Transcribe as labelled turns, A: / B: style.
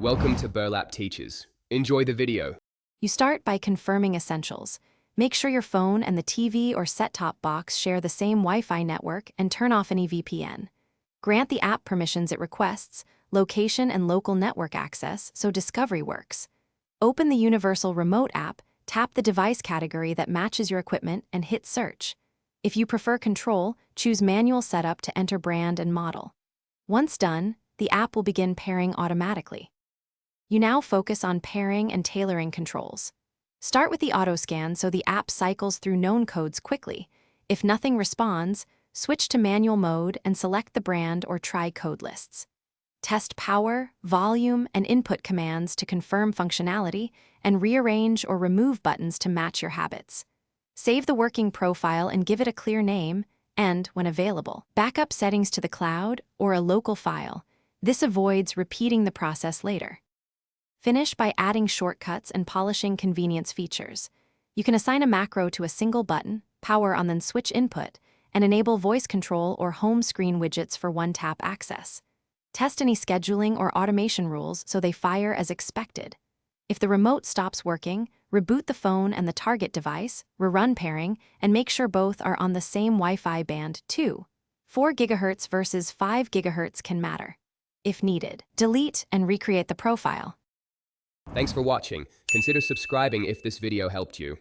A: Welcome to Burlap Teachers. Enjoy the video.
B: You start by confirming essentials. Make sure your phone and the TV or set-top box share the same Wi-Fi network and turn off any VPN. Grant the app permissions it requests, location and local network access, so discovery works. Open the Universal Remote app, tap the device category that matches your equipment, and hit search. If you prefer control, choose manual setup to enter brand and model. Once done, the app will begin pairing automatically. You now focus on pairing and tailoring controls. Start with the auto scan so the app cycles through known codes quickly. If nothing responds, switch to manual mode and select the brand or try code lists. Test power, volume, and input commands to confirm functionality, and rearrange or remove buttons to match your habits. Save the working profile and give it a clear name, and, when available, backup settings to the cloud or a local file. This avoids repeating the process later. Finish by adding shortcuts and polishing convenience features. You can assign a macro to a single button, power on then switch input, and enable voice control or home screen widgets for one-tap access. Test any scheduling or automation rules so they fire as expected. If the remote stops working, reboot the phone and the target device, rerun pairing, and make sure both are on the same Wi-Fi band too. 4 GHz versus 5 GHz can matter. If needed, delete and recreate the profile.
A: Thanks for watching. Consider subscribing if this video helped you.